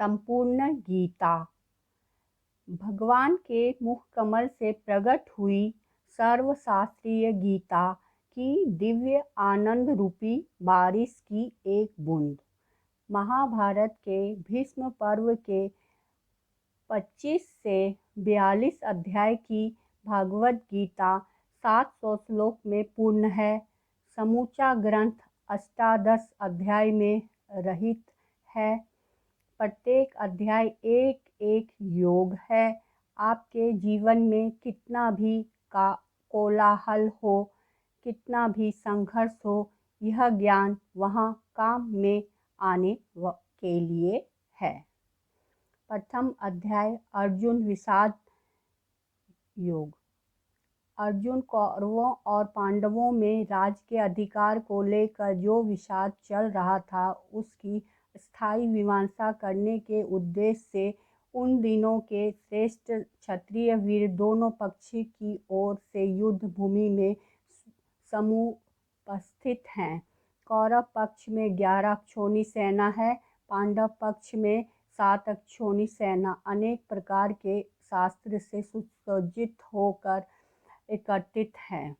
संपूर्ण गीता भगवान के मुख कमल से प्रकट हुई सर्वशास्त्रीय गीता की दिव्य आनंद रूपी बारिश की एक बूंद। महाभारत के भीष्म पर्व के 25 से 42 अध्याय की भागवत गीता 700 श्लोक में पूर्ण है। समूचा ग्रंथ अष्टादश अध्याय में रहित है। प्रत्येक अध्याय एक एक योग है। आपके जीवन में कितना भी कोलाहल हो, कितना भी संघर्ष हो, यह ज्ञान वहाँ काम में आने के लिए है। प्रथम अध्याय अर्जुन विषाद योग। अर्जुन कौरवों और पांडवों में राज्य के अधिकार को लेकर जो विषाद चल रहा था, उसकी स्थायी मीमांसा करने के उद्देश्य से उन दिनों के श्रेष्ठ क्षत्रिय वीर दोनों पक्ष की ओर से युद्ध भूमि में समुपस्थित हैं। कौरव पक्ष में 11 अक्षौणी सेना है, पांडव पक्ष में 7 अक्षौणी सेना अनेक प्रकार के शास्त्र से सुसज्जित होकर एकत्रित है।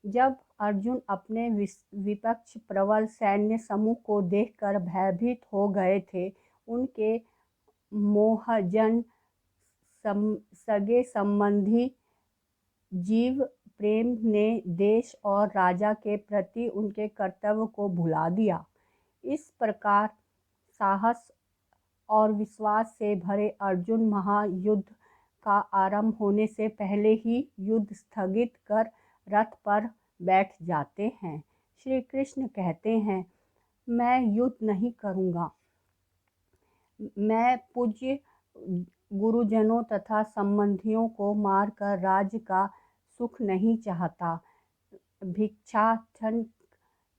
जब अर्जुन अपने विपक्ष प्रबल सैन्य समूह को देखकर भयभीत हो गए थे, उनके मोहजन सगे संबंधी जीव प्रेम ने देश और राजा के प्रति उनके कर्तव्य को भुला दिया। इस प्रकार साहस और विश्वास से भरे अर्जुन महायुद्ध का आरंभ होने से पहले ही युद्ध स्थगित कर रथ पर बैठ जाते हैं। श्री कृष्ण कहते हैं, मैं युद्ध नहीं करूँगा। मैं पूज्य गुरुजनों तथा संबंधियों को मारकर राज्य का सुख नहीं चाहता।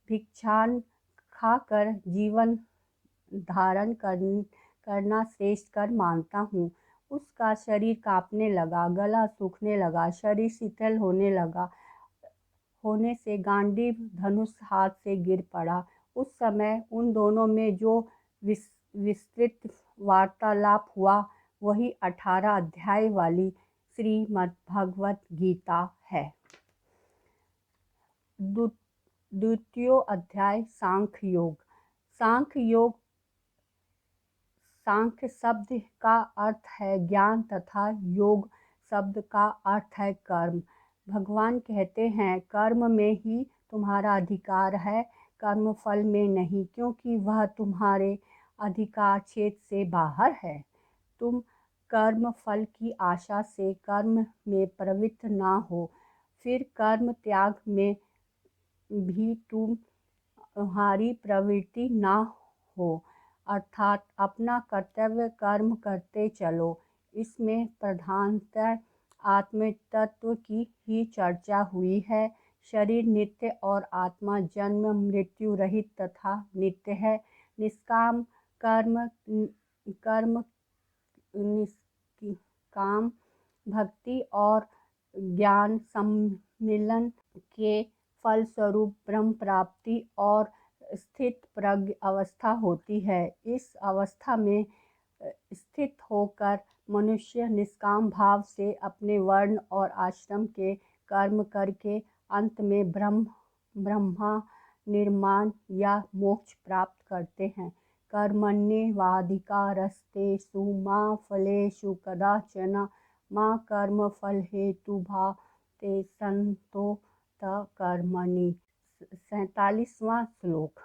भिक्षान खाकर जीवन धारण करना श्रेष्ठ कर मानता हूँ। उसका शरीर कांपने लगा, गला सूखने लगा, शरीर शिथिल होने से गांडीव धनुष हाथ से गिर पड़ा। उस समय उन दोनों में जो विस्तृत वार्तालाप हुआ, वही 18 अध्याय वाली श्रीमद्भगवत गीता है। द्वितीय अध्याय सांख्य योग। सांख्य योग, सांख्य शब्द का अर्थ है ज्ञान तथा योग शब्द का अर्थ है कर्म। भगवान कहते हैं, कर्म में ही तुम्हारा अधिकार है, कर्म फल में नहीं, क्योंकि वह तुम्हारे अधिकार क्षेत्र से बाहर है। तुम कर्म फल की आशा से कर्म में प्रवृत्त ना हो, फिर कर्म त्याग में भी तुम्हारी प्रवृत्ति ना हो, अर्थात अपना कर्तव्य कर्म करते चलो। इसमें प्रधानतः आत्म तत्व की ही चर्चा हुई है। शरीर नित्य और आत्मा जन्म मृत्यु रहित तथा नित्य है। निष्काम निष्काम भक्ति और ज्ञान सम्मिलन के फलस्वरूप ब्रह्म प्राप्ति और स्थित प्रज्ञ अवस्था होती है। इस अवस्था में स्थित होकर मनुष्य निष्काम भाव से अपने वर्ण और आश्रम के कर्म करके अंत में ब्रह्मा निर्माण या मोक्ष प्राप्त करते हैं। कर्मण्येवाधिकारस्तेषु मा फलेषु कदाचन मा कर्म फल हेतुभा ते संतो कर्मणि। 47वां श्लोक।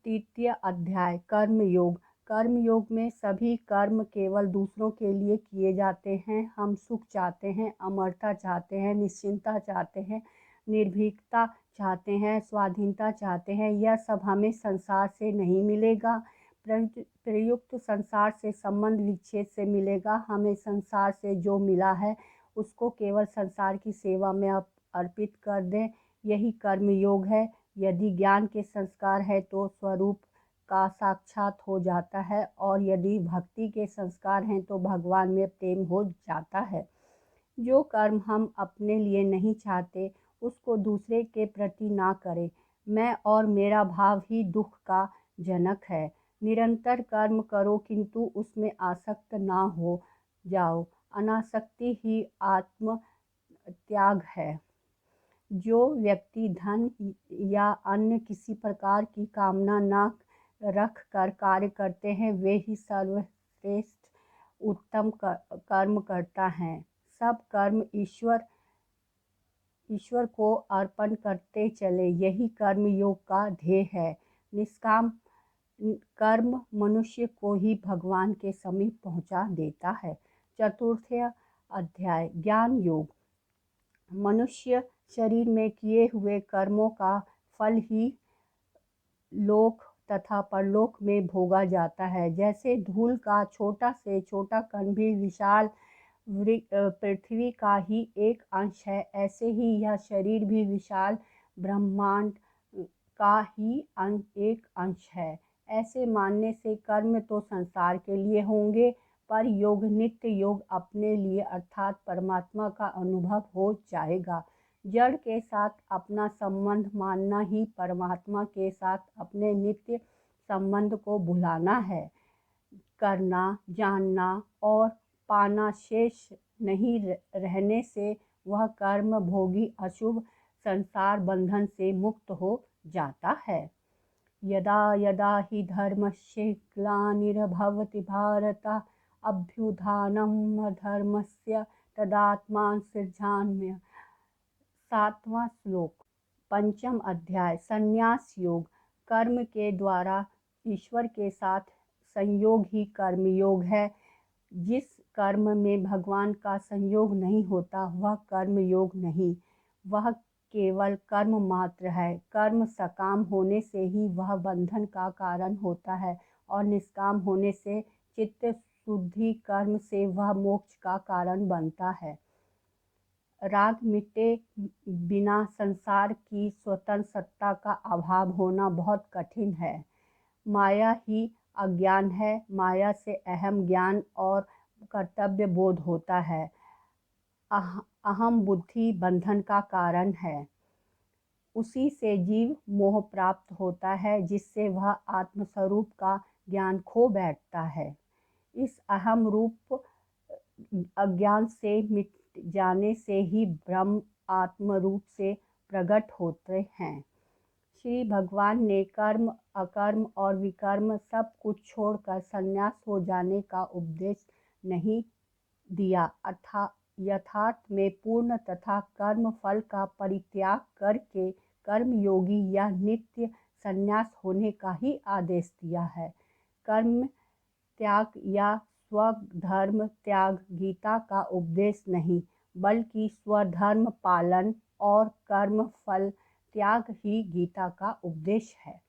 तृतीय अध्याय कर्मयोग। कर्मयोग में सभी कर्म केवल दूसरों के लिए किए जाते हैं। हम सुख चाहते हैं, अमरता चाहते हैं, निश्चिंतता चाहते हैं, निर्भीकता चाहते हैं, स्वाधीनता चाहते हैं। यह सब हमें संसार से नहीं मिलेगा। प्रयुक्त संसार से संबंध विच्छेद से मिलेगा। हमें संसार से जो मिला है उसको केवल संसार की सेवा में अर्पित कर दें, यही कर्मयोग है। यदि ज्ञान के संस्कार है तो स्वरूप का साक्षात हो जाता है, और यदि भक्ति के संस्कार हैं तो भगवान में प्रेम हो जाता है। जो कर्म हम अपने लिए नहीं चाहते, उसको दूसरे के प्रति ना करें। मैं और मेरा भाव ही दुख का जनक है। निरंतर कर्म करो किंतु उसमें आसक्त ना हो जाओ। अनासक्ति ही आत्म त्याग है। जो व्यक्ति धन या अन्य किसी प्रकार की कामना न रख कर कार्य करते हैं वे ही सर्वश्रेष्ठ उत्तम कर्म करता है। सब कर्म ईश्वर को अर्पण करते चले, यही कर्म योग का ध्येय है। निष्काम कर्म मनुष्य को ही भगवान के समीप पहुंचा देता है। चतुर्थ अध्याय ज्ञान योग। मनुष्य शरीर में किए हुए कर्मों का फल ही लोक तथा परलोक में भोगा जाता है। जैसे धूल का छोटा से छोटा कण भी विशाल पृथ्वी का ही एक अंश है, ऐसे ही यह शरीर भी विशाल ब्रह्मांड का ही एक अंश है। ऐसे मानने से कर्म तो संसार के लिए होंगे, पर योग नित्य योग अपने लिए अर्थात परमात्मा का अनुभव हो जाएगा। जड़ के साथ अपना संबंध मानना ही परमात्मा के साथ अपने नित्य संबंध को भुलाना है। करना, जानना और पाना शेष नहीं रहने से वह कर्म भोगी अशुभ संसार बंधन से मुक्त हो जाता है। यदा यदा हि धर्मस्य ग्लानिर्भवति भारत अभ्युत्थानम् धर्मस्य तदात्मानं सृजाम्यहम्। 7वां श्लोक। पंचम अध्याय संन्यास योग। कर्म के द्वारा ईश्वर के साथ संयोग ही कर्म योग है। जिस कर्म में भगवान का संयोग नहीं होता वह कर्म योग नहीं, वह केवल कर्म मात्र है। कर्म सकाम होने से ही वह बंधन का कारण होता है और निष्काम होने से चित्त शुद्धि कर्म से वह मोक्ष का कारण बनता है। राग मिटे बिना संसार की स्वतंत्र सत्ता का अभाव होना बहुत कठिन है। माया ही अज्ञान है। माया से अहम ज्ञान और कर्तव्य बोध होता है। अहम बुद्धि बंधन का कारण है। उसी से जीव मोह प्राप्त होता है, जिससे वह आत्मस्वरूप का ज्ञान खो बैठता है। इस अहम रूप अज्ञान से मिट जाने से ही ब्रह्म आत्म रूप से प्रकट होते हैं। श्री भगवान ने कर्म, अकर्म और विकर्म सब कुछ छोड़कर संन्यास हो जाने का उपदेश नहीं दिया। अर्थात यथार्थ में पूर्ण तथा कर्म फल का परित्याग करके कर्मयोगी या नित्य संन्यास होने का ही आदेश दिया है। कर्म त्याग या स्वधर्म त्याग गीता का उपदेश नहीं, बल्कि स्वधर्म पालन और कर्म फल त्याग ही गीता का उपदेश है।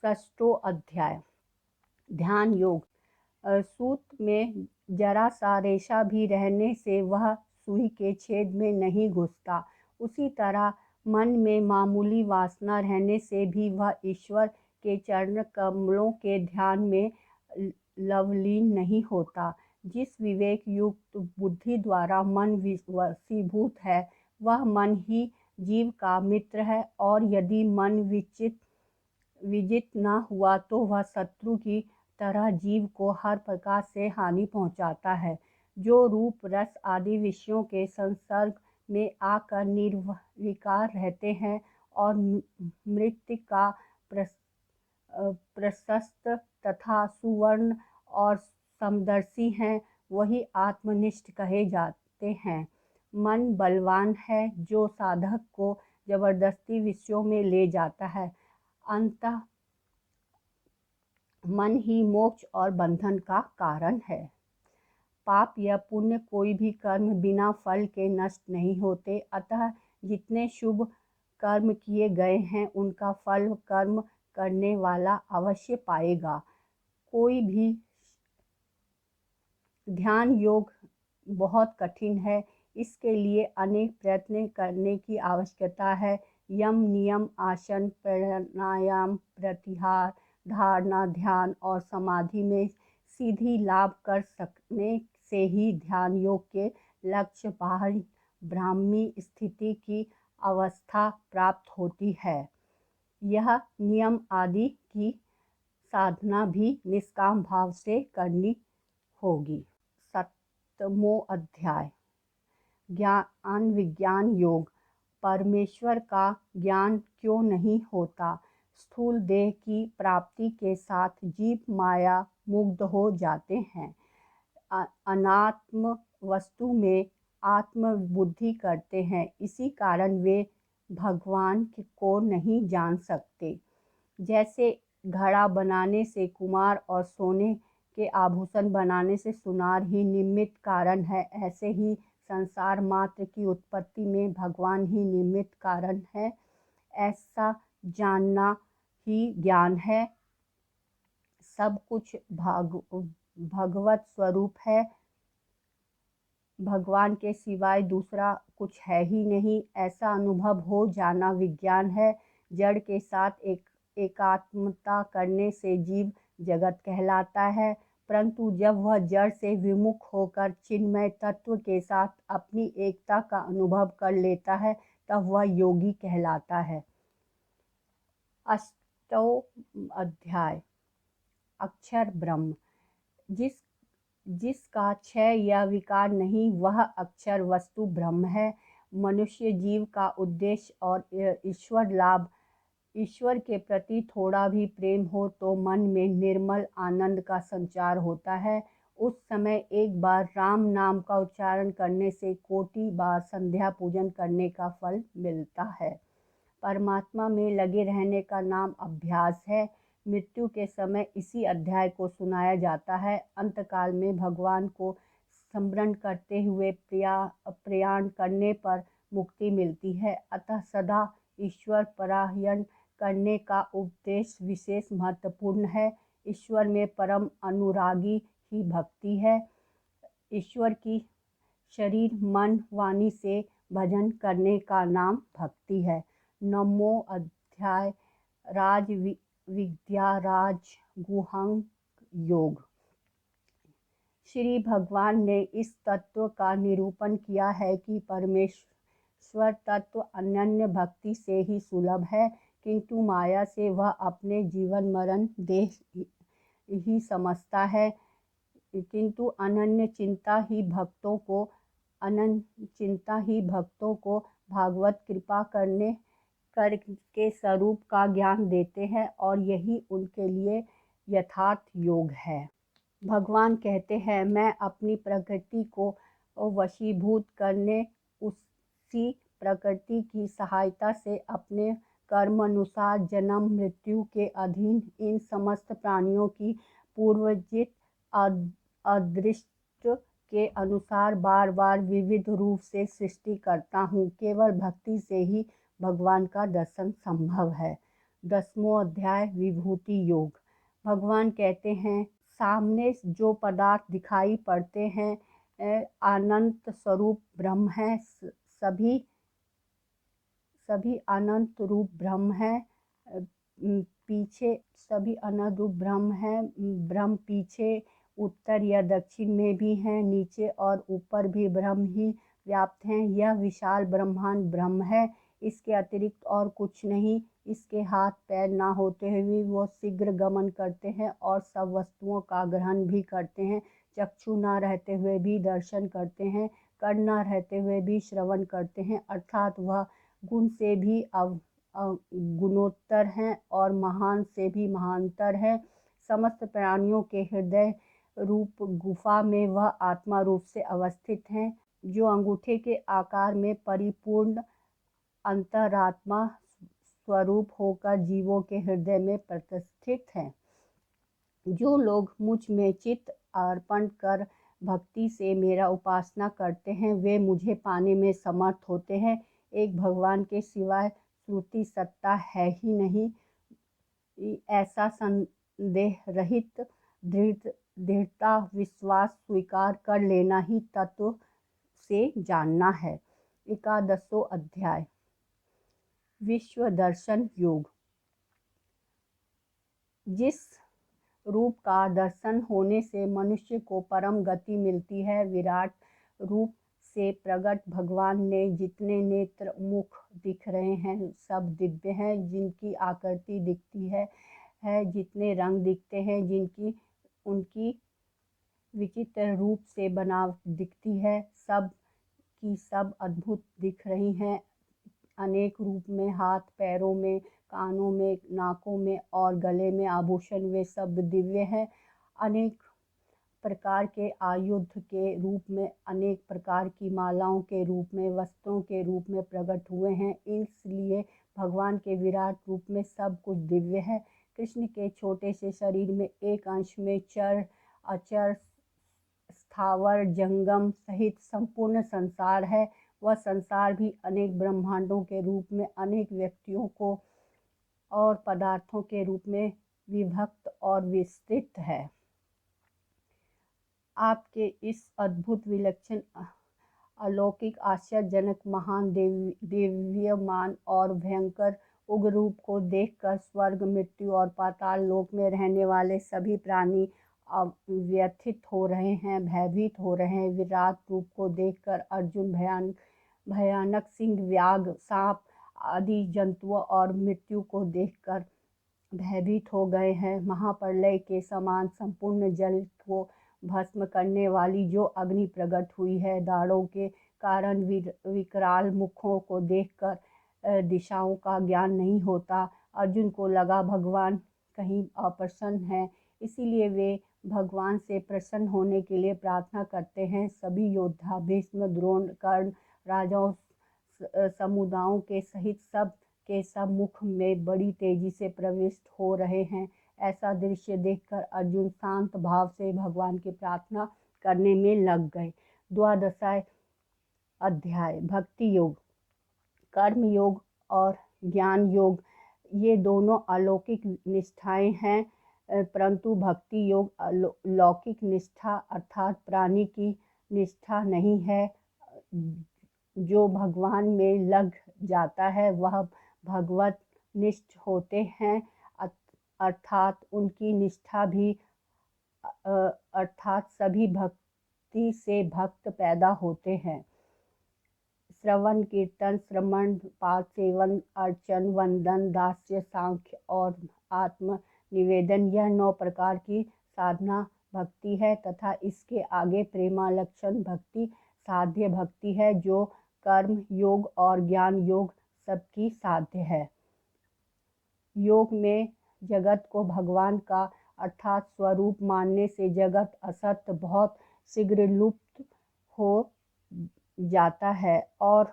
6वां अध्याय ध्यान योग। सूत में जरा सा रेशा भी रहने से वह सुई के छेद में नहीं घुसता, उसी तरह मन में मामूली वासना रहने से भी वह ईश्वर के चरण कमलों के ध्यान में लवलीन नहीं होता। जिस विवेक युक्त बुद्धि द्वारा मन वशीभूत है वह मन ही जीव का मित्र है, और यदि मन विजित न हुआ तो वह शत्रु की तरह जीव को हर प्रकार से हानि पहुंचाता है। जो रूप रस आदि विषयों के संसर्ग में आकर निर्विकार रहते हैं और मृत्यु का प्रशस्त तथा सुवर्ण और समदर्शी हैं, वही आत्मनिष्ठ कहे जाते हैं। मन बलवान है जो साधक को जबरदस्ती विषयों में ले जाता है। अंततः मन ही मोक्ष और बंधन का कारण है। पाप या पुण्य कोई भी कर्म बिना फल के नष्ट नहीं होते, अतः जितने शुभ कर्म किए गए हैं उनका फल कर्म करने वाला अवश्य पाएगा। कोई भी ध्यान योग बहुत कठिन है, इसके लिए अनेक प्रयत्न करने की आवश्यकता है। यम नियम आसन प्राणायाम प्रत्याहार धारणा ध्यान और समाधि में सीधी लाभ कर सकने से ही ध्यान योग के लक्ष्य बाहरी ब्राह्मी स्थिति की अवस्था प्राप्त होती है। यह नियम आदि की साधना भी निष्काम भाव से करनी होगी। 7वां अध्याय ज्ञान विज्ञान योग। परमेश्वर का ज्ञान क्यों नहीं होता? स्थूल देह की प्राप्ति के साथ जीव माया मुग्ध हो जाते हैं, अनात्म वस्तु में आत्म बुद्धि करते हैं। इसी कारण वे भगवान को नहीं जान सकते। जैसे घड़ा बनाने से कुमार और सोने के आभूषण बनाने से सुनार ही निमित्त कारण है, ऐसे ही संसार मात्र की उत्पत्ति में भगवान ही निमित्त कारण है। ऐसा जानना ही ज्ञान है। सब कुछ भगवत स्वरूप है, भगवान के सिवाय दूसरा कुछ है ही नहीं। ऐसा अनुभव हो जाना विज्ञान है। जड़ के साथ एकात्मता करने से जीव जगत कहलाता है, परंतु जब वह जड़ से विमुख होकर चिन्मय तत्व के साथ अपनी एकता का अनुभव कर लेता है, तब वह योगी कहलाता है। 8वां अध्याय अक्षर ब्रह्म। जिसका क्षय या विकार नहीं, वह अक्षर वस्तु ब्रह्म है। मनुष्य जीव का उद्देश्य और ईश्वर लाभ। ईश्वर के प्रति थोड़ा भी प्रेम हो तो मन में निर्मल आनंद का संचार होता है। उस समय एक बार राम नाम का उच्चारण करने से कोटि बार संध्या पूजन करने का फल मिलता है। परमात्मा में लगे रहने का नाम अभ्यास है। मृत्यु के समय इसी अध्याय को सुनाया जाता है। अंतकाल में भगवान को स्मरण करते हुए प्रयाण करने पर मुक्ति मिलती है। अतः सदा ईश्वर परायण करने का उपदेश विशेष महत्वपूर्ण है। ईश्वर में परम अनुरागी ही भक्ति है। ईश्वर की शरीर मन वाणी से भजन करने का नाम भक्ति है। 9वां अध्याय राज विद्या राज गुहंग योग। श्री भगवान ने इस तत्व का निरूपण किया है कि परमेश्वर तत्व अनन्य भक्ति से ही सुलभ है, किंतु माया से वह अपने जीवन मरण देह ही समझता है। किंतु अनन्य चिंता ही भक्तों को भागवत कृपा करके स्वरूप का ज्ञान देते हैं, और यही उनके लिए यथार्थ योग है। भगवान कहते हैं, मैं अपनी प्रकृति को वशीभूत करने उसी प्रकृति की सहायता से अपने कर्म अनुसार जन्म मृत्यु के अधीन इन समस्त प्राणियों की पूर्वजित अदृष्ट के अनुसार बार बार विविध रूप से सृष्टि करता हूँ। केवल भक्ति से ही भगवान का दर्शन संभव है। 10वां अध्याय विभूति योग। भगवान कहते हैं, सामने जो पदार्थ दिखाई पड़ते हैं अनंत स्वरूप ब्रह्म है। सभी अनंत रूप ब्रह्म है। सभी अनंत रूप ब्रह्म है। ब्रह्म पीछे उत्तर या दक्षिण में भी हैं, नीचे और ऊपर भी ब्रह्म ही व्याप्त हैं। यह विशाल ब्रह्मांड ब्रह्म है, इसके अतिरिक्त और कुछ नहीं। इसके हाथ पैर ना होते हुए वो शीघ्र गमन करते हैं और सब वस्तुओं का ग्रहण भी करते हैं। चक्षु ना रहते हुए भी दर्शन करते हैं, कान ना रहते हुए भी श्रवण करते हैं, अर्थात वह गुण से भी गुणोत्तर हैं और महान से भी महानतर है। समस्त प्राणियों के हृदय रूप गुफा में वह आत्मा रूप से अवस्थित हैं, जो अंगूठे के आकार में परिपूर्ण अंतरात्मा स्वरूप होकर जीवों के हृदय में प्रतिष्ठित हैं। जो लोग मुझ में चित्त अर्पण कर भक्ति से मेरा उपासना करते हैं, वे मुझे पाने में समर्थ होते हैं। एक भगवान के सिवाय श्रुति सत्ता है ही नहीं, ऐसा संदेह रहित दृढ़ता विश्वास स्वीकार कर लेना ही तत्व से जानना है। 11वां अध्याय विश्व दर्शन योग। जिस रूप का दर्शन होने से मनुष्य को परम गति मिलती है, विराट रूप से प्रकट भगवान ने जितने नेत्र मुख दिख रहे हैं सब दिव्य हैं। जिनकी आकृति दिखती है है, जितने रंग दिखते हैं, जिनकी उनकी विचित्र रूप से बनावट दिखती है, सब की सब अद्भुत दिख रही हैं। अनेक रूप में, हाथ पैरों में, कानों में, नाकों में और गले में आभूषण वे सब दिव्य हैं। अनेक प्रकार के आयुध के रूप में, अनेक प्रकार की मालाओं के रूप में, वस्त्रों के रूप में प्रकट हुए हैं। इसलिए भगवान के विराट रूप में सब कुछ दिव्य है। कृष्ण के छोटे से शरीर में एक अंश में चर अचर स्थावर जंगम सहित संपूर्ण संसार है। वह संसार भी अनेक ब्रह्मांडों के रूप में, अनेक व्यक्तियों को और पदार्थों के रूप में विभक्त और विस्तृत है। आपके इस अद्भुत, विलक्षण, अलौकिक, आश्चर्यजनक, महान, दिव्यमान और भयंकर उग्र रूप को देखकर स्वर्ग, मृत्यु और पाताल लोक में रहने वाले सभी प्राणी व्यथित हो रहे हैं, भयभीत हो रहे हैं। विराट रूप को देखकर अर्जुन भयानक सिंह, व्याघ्र, सांप आदि जंतुओं और मृत्यु को देखकर भयभीत हो गए हैं। महाप्रलय के समान संपूर्ण जल को भस्म करने वाली जो अग्नि प्रकट हुई है, दाढ़ों के कारण विकराल मुखों को देखकर दिशाओं का ज्ञान नहीं होता। अर्जुन को लगा भगवान कहीं अप्रसन्न है, इसीलिए वे भगवान से प्रसन्न होने के लिए प्रार्थना करते हैं। सभी योद्धा भीष्म, द्रोण, कर्ण, राजाओं, समुदायों के सहित सब के सब मुख में बड़ी तेजी से प्रविष्ट हो रहे हैं। ऐसा दृश्य देखकर अर्जुन शांत भाव से भगवान की प्रार्थना करने में लग गए। 12वां अध्याय भक्ति योग। कर्म योग और ज्ञान योग ये दोनों अलौकिक निष्ठाएं हैं, परंतु भक्ति योग लौकिक निष्ठा अर्थात प्राणी की निष्ठा नहीं है। जो भगवान में लग जाता है वह भगवत निष्ठ होते हैं, अर्थात उनकी निष्ठा भी अर्थात सभी भक्ति से भक्त पैदा होते हैं। श्रवण, कीर्तन, श्रमण, पाद सेवन, अर्चन, वंदन, दास्य, सांख्य और आत्म निवेदन यह 9 प्रकार की साधना भक्ति है तथा इसके आगे प्रेमालक्षण भक्ति साध्य भक्ति है, जो कर्म योग और ज्ञान योग सबकी साध्य है। योग में जगत को भगवान का अर्थात स्वरूप मानने से जगत असत बहुत शीघ्र लुप्त हो जाता है और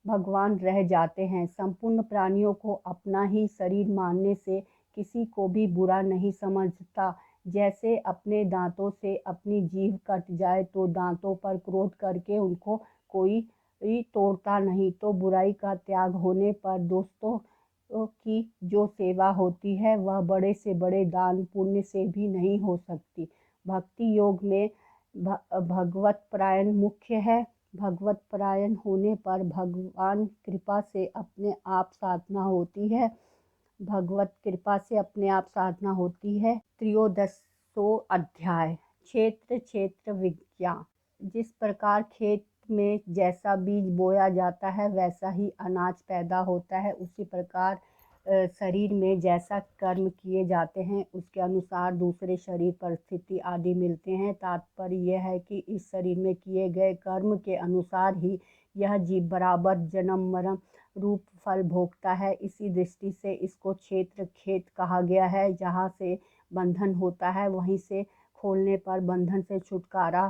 भगवान रह जाते हैं। संपूर्ण प्राणियों को अपना ही शरीर मानने से किसी को भी बुरा नहीं समझता। जैसे अपने दांतों से अपनी जीभ कट जाए तो दांतों पर क्रोध करके उनको कोई तोड़ता नहीं, तो बुराई का त्याग होने पर दोस्तों की जो सेवा होती है वह बड़े से बड़े दान पुण्य से भी नहीं हो सकती। भक्ति योग में भगवत परायण मुख्य है। भगवत परायण होने पर भगवान कृपा से अपने आप साधना होती है। भगवत कृपा से अपने आप साधना होती है। 13वां अध्याय क्षेत्र विज्ञान। जिस प्रकार खेत में जैसा बीज बोया जाता है वैसा ही अनाज पैदा होता है, उसी प्रकार शरीर में जैसा कर्म किए जाते हैं उसके अनुसार दूसरे शरीर, परिस्थिति आदि मिलते हैं। तात्पर्य यह है कि इस शरीर में किए गए कर्म के अनुसार ही यह जीव बराबर जन्म मरण रूप फल भोगता है। इसी दृष्टि से इसको क्षेत्र खेत कहा गया है। जहाँ से बंधन होता है वहीं से खोलने पर बंधन से छुटकारा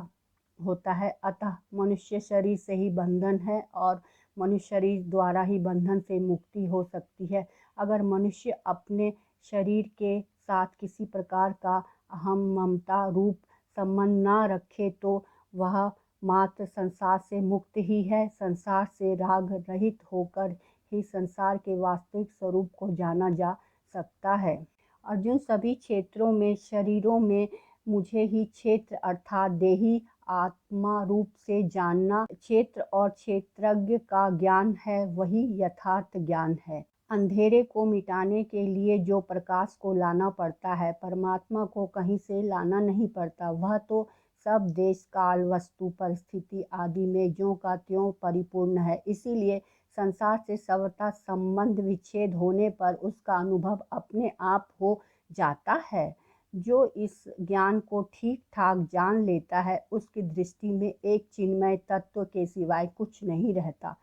होता है। अतः मनुष्य शरीर से ही बंधन है और मनुष्य शरीर द्वारा ही बंधन से मुक्ति हो सकती है। अगर मनुष्य अपने शरीर के साथ किसी प्रकार का अहम ममता रूप संबंध न रखे तो वह मात्र संसार से मुक्त ही है। संसार से राग रहित होकर ही संसार के वास्तविक स्वरूप को जाना जा सकता है। अर्जुन, सभी क्षेत्रों में शरीरों में मुझे ही क्षेत्र अर्थात देही आत्मा रूप से जानना, क्षेत्र और क्षेत्रज्ञ का ज्ञान है वही यथार्थ ज्ञान है। अंधेरे को मिटाने के लिए जो प्रकाश को लाना पड़ता है, परमात्मा को कहीं से लाना नहीं पड़ता। वह तो सब देश काल वस्तु परिस्थिति आदि में ज्यों का त्यों परिपूर्ण है। इसीलिए संसार से सर्वथा संबंध विच्छेद होने पर उसका अनुभव अपने आप हो जाता है। जो इस ज्ञान को ठीक ठाक जान लेता है उसकी दृष्टि में एक चिन्मय तत्व के सिवाय कुछ नहीं रहता।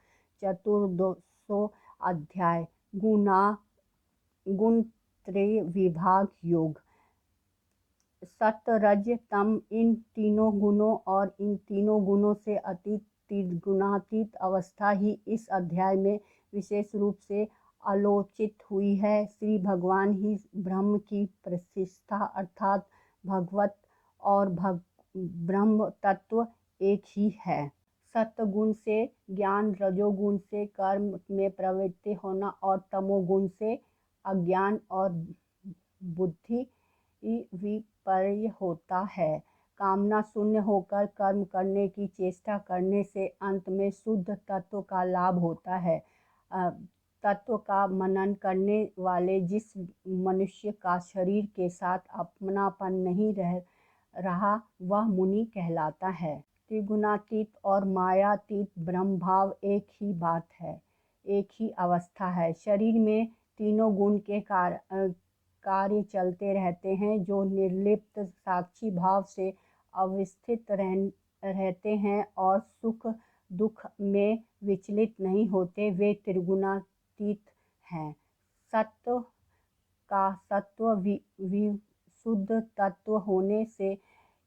चतुर्दशो अध्याय गुणत्रय विभाग योग। सत्व रज तम इन तीनों गुणों और इन तीनों गुणों से अतीत त्रिगुणातीत अवस्था ही इस अध्याय में विशेष रूप से आलोचित हुई है। श्री भगवान ही ब्रह्म की प्रतिष्ठा अर्थात भगवत और ब्रह्म तत्व एक ही है। सत्वगुण से ज्ञान, रजोगुण से कर्म में प्रवृत्ति होना और तमोगुण से अज्ञान और बुद्धि विपर्य होता है। कामना शून्य होकर कर्म करने की चेष्टा करने से अंत में शुद्ध तत्व का लाभ होता है। तत्व का मनन करने वाले जिस मनुष्य का शरीर के साथ अपनापन नहीं रहा वह मुनि कहलाता है। त्रिगुणातीत और मायातीत ब्रह्म भाव एक ही बात है, एक ही अवस्था है। शरीर में तीनों गुण के कार्य चलते रहते हैं। जो निर्लिप्त साक्षी भाव से अवस्थित रहते हैं और सुख दुख में विचलित नहीं होते, वे त्रिगुणातीत हैं। सत्व का सत्व विशुद्ध तत्व होने से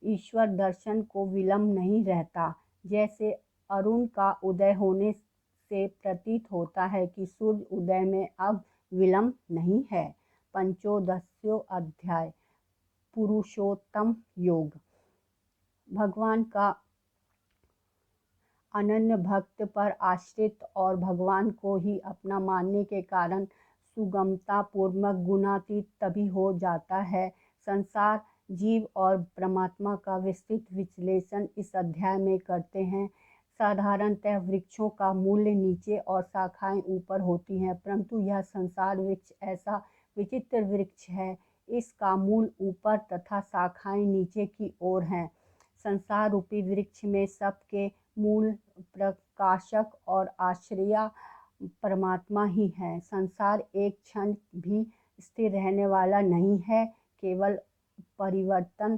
ईश्वर दर्शन को विलंब नहीं रहता। जैसे अरुण का उदय होने से प्रतीत होता है कि सूर्य उदय में अब विलंब नहीं है। पंचोदशो अध्याय पुरुषोत्तम योग। भगवान का अनन्य भक्त पर आश्रित और भगवान को ही अपना मानने के कारण सुगमता पूर्वक गुणातीत तभी हो जाता है। संसार, जीव और परमात्मा का विस्तृत विश्लेषण इस अध्याय में करते हैं। साधारणतः वृक्षों का मूल्य नीचे और शाखाएं ऊपर होती हैं, परंतु यह संसार वृक्ष ऐसा विचित्र वृक्ष है। इसका मूल ऊपर तथा शाखाएं नीचे की ओर हैं। संसार रूपी वृक्ष में सबके मूल प्रकाशक और आश्रय परमात्मा ही है। संसार एक क्षण भी स्थिर रहने वाला नहीं है, केवल परिवर्तन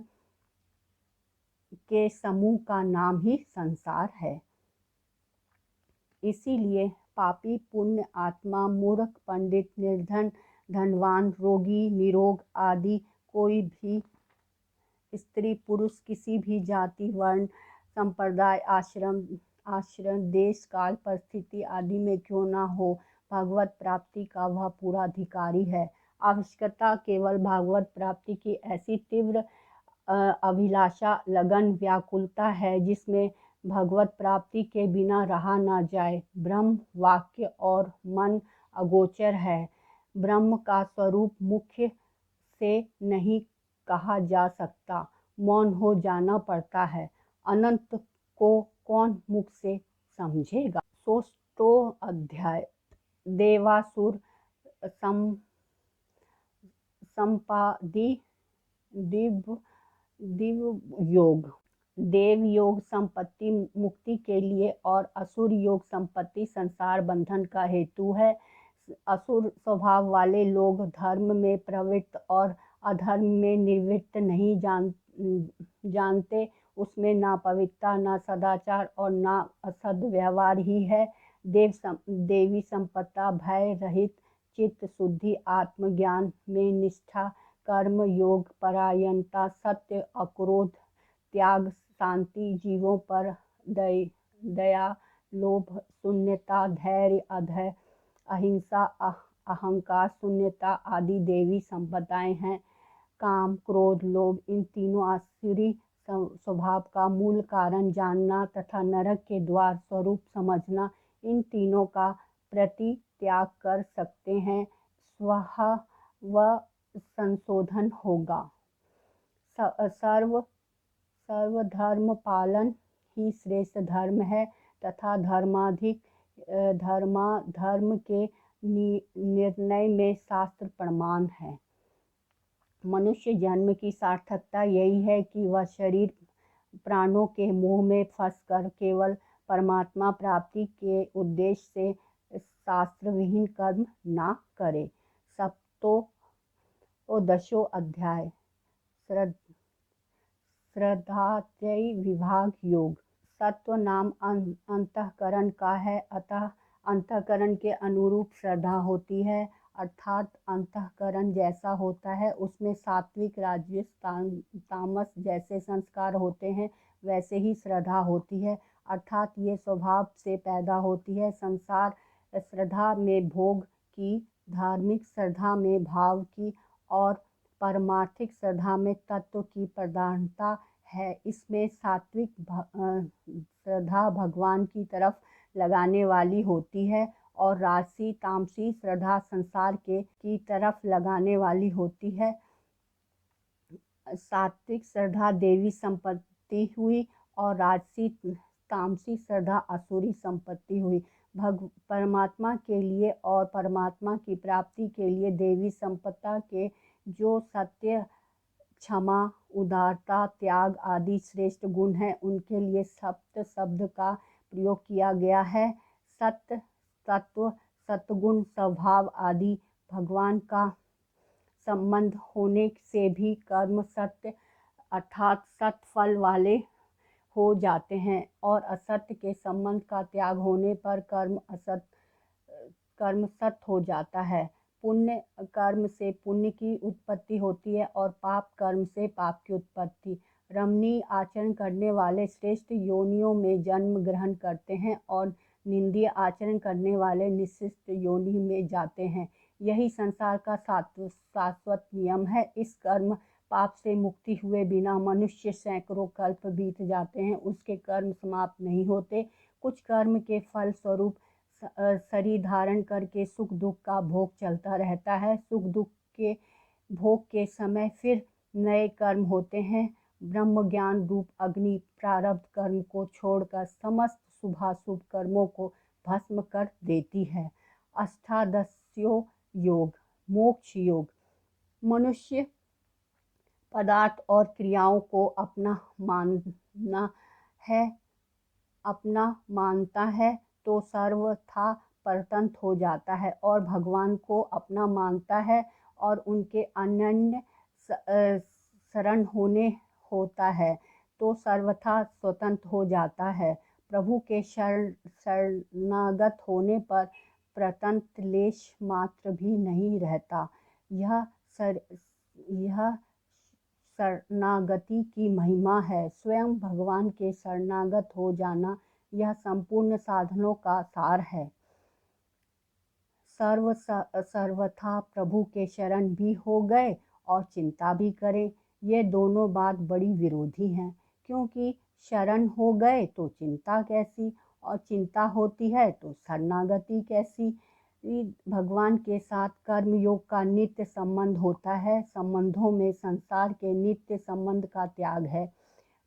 के समूह का नाम ही संसार है। इसीलिए पापी, पुण्य आत्मा, मूर्ख, पंडित, निर्धन, धनवान, रोगी, निरोग आदि कोई भी स्त्री पुरुष किसी भी जाति, वर्ण, संप्रदाय, आश्रम, देश, काल, परिस्थिति आदि में क्यों न हो, भगवत प्राप्ति का वह पूरा अधिकारी है। आवश्यकता केवल भगवत प्राप्ति की ऐसी तीव्र अभिलाषा, लगन, व्याकुलता है जिसमें भगवत प्राप्ति के बिना रहा न जाए। ब्रह्म वाक्य और मन अगोचर है। ब्रह्म का स्वरूप मुख्य से नहीं कहा जा सकता, मौन हो जाना पड़ता है। अनंत को कौन मुख से समझेगा। 6वां अध्याय देवासुर संपादि दिव्य योग। देव योग संपत्ति मुक्ति के लिए और असुर योग संपत्ति संसार बंधन का हेतु है। असुर स्वभाव वाले लोग धर्म में प्रवृत्त और अधर्म में निवृत्त नहीं जानते। उसमें ना पवित्रता, ना सदाचार और ना सद्व्यवहार ही है। देवी संपदा, भय रहित चित्त शुद्धि, आत्मज्ञान में निष्ठा, कर्म योग, परायणता, सत्य, अक्रोध, त्याग, शांति, जीवों पर दया, लोभ शून्यता, धैर्य, अहिंसा, अहंकार शून्यता आदि देवी संपदाएं हैं। काम, क्रोध, लोभ इन तीनों आसुरी स्वभाव का मूल कारण जानना तथा नरक के द्वार स्वरूप समझना, इन तीनों का परित्याग कर सकते हैं। स्वः व संशोधन होगा। सर्वधर्म पालन ही श्रेष्ठ धर्म है तथा धर्म के निर्णय में शास्त्र प्रमाण है। मनुष्य जन्म की सार्थकता यही है कि वह शरीर प्राणों के मोह में फंसकर केवल परमात्मा प्राप्ति के उद्देश्य से शास्त्र विहीन कर्म ना करे। और 10 अध्याय। श्रद्धात्रय विभाग योग। सत्व नाम अंतःकरण का है, अतः अंतःकरण के अनुरूप श्रद्धा होती है। अर्थात अंतःकरण जैसा होता है उसमें सात्विक राजस तामस जैसे संस्कार होते हैं, वैसे ही श्रद्धा होती है। अर्थात ये स्वभाव से पैदा होती है। संसार श्रद्धा में भोग की, धार्मिक श्रद्धा में भाव की और परमार्थिक श्रद्धा में तत्व की प्रधानता है। इसमें सात्विक श्रद्धा भगवान की तरफ लगाने वाली होती है और राजसी तामसी श्रद्धा संसार की तरफ लगाने वाली होती है। सात्विक श्रद्धा देवी संपत्ति हुई और राजसी तामसी श्रद्धा असुरी संपत्ति हुई। परमात्मा के लिए और परमात्मा की प्राप्ति के लिए देवी संपदा के जो सत्य, क्षमा, उदारता, त्याग आदि श्रेष्ठ गुण हैं, उनके लिए सप्त शब्द का प्रयोग किया गया है। सत्य, तत्व, सत्गुण, स्वभाव आदि भगवान का संबंध होने से भी कर्म सत्य अर्थात सत्फल वाले हो जाते हैं और असत्य के संबंध का त्याग होने पर कर्म सत्य हो जाता है। पुण्य कर्म से पुण्य की उत्पत्ति होती है और पाप कर्म से पाप की उत्पत्ति। रमणीय आचरण करने वाले श्रेष्ठ योनियों में जन्म ग्रहण करते हैं और निंदनीय आचरण करने वाले निकृष्ट योनि में जाते हैं। यही संसार का शाश्वत नियम है। इस कर्म पाप से मुक्ति हुए बिना मनुष्य सैकड़ों कल्प बीत जाते हैं, उसके कर्म समाप्त नहीं होते। कुछ कर्म के फल स्वरूप शरीर धारण करके सुख दुख का भोग चलता रहता है। सुख दुख के भोग के समय फिर नए कर्म होते हैं। ब्रह्म ज्ञान रूप अग्नि प्रारब्ध कर्म को छोड़कर समस्त शुभाशुभ कर्मों को भस्म कर देती है। अष्टादशो योग। मोक्ष योग। मनुष्य पदार्थ और क्रियाओं को अपना मानता है तो सर्वथा परतंत्र हो जाता है, और भगवान को अपना मानता है और उनके अनन्य शरण होता है तो सर्वथा स्वतंत्र हो जाता है। प्रभु के शरणागत होने पर परतंत्र लेश मात्र भी नहीं रहता। यह शरणागति की महिमा है। स्वयं भगवान के शरणागत हो जाना यह संपूर्ण साधनों का सार है। सर्वथा प्रभु के शरण भी हो गए और चिंता भी करें, ये दोनों बात बड़ी विरोधी हैं। क्योंकि शरण हो गए तो चिंता कैसी, और चिंता होती है तो शरणागति कैसी। भगवान के साथ कर्म योग का नित्य संबंध होता है। संबंधों में संसार के नित्य संबंध का त्याग है।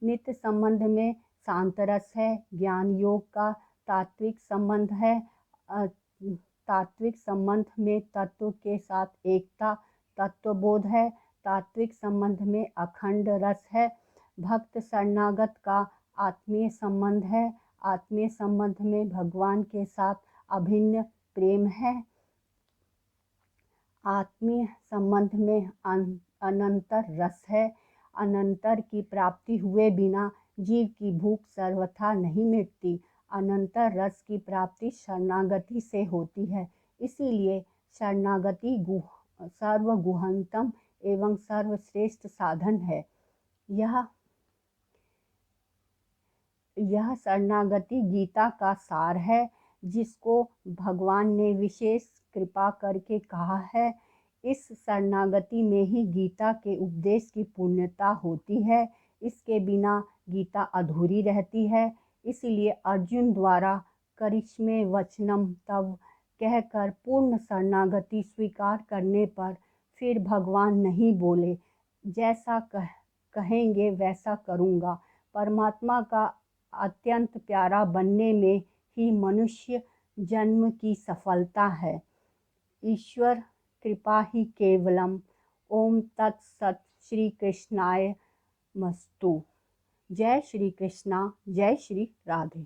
नित्य संबंध में शांत रस है। ज्ञान योग का तात्विक संबंध है। तात्विक संबंध में तत्व के साथ एकता, तत्वबोध है। तात्विक संबंध में अखंड रस है। भक्त शरणागत का आत्मीय संबंध है। आत्मीय संबंध में भगवान के साथ अभिन्न प्रेम है। आत्मीय संबंध में अनंतर रस है। अनंतर की प्राप्ति हुए बिना जीव की भूख सर्वथा नहीं मिटती। अनंतर रस की प्राप्ति शरणागति से होती है। इसीलिए शरणागति सर्वगुहनतम एवं सर्वश्रेष्ठ साधन है। यह शरणागति गीता का सार है, जिसको भगवान ने विशेष कृपा करके कहा है। इस शरणागति में ही गीता के उपदेश की पूर्णता होती है। इसके बिना गीता अधूरी रहती है। इसलिए अर्जुन द्वारा करिष्मे वचनम तव कहकर पूर्ण शरणागति स्वीकार करने पर फिर भगवान नहीं बोले, जैसा कहेंगे वैसा करूँगा। परमात्मा का अत्यंत प्यारा बनने में ही मनुष्य जन्म की सफलता है। ईश्वर कृपा ही केवलम। ओम तत्सत। श्री कृष्णाय मस्तु। जय श्री कृष्णा, जय श्री राधे।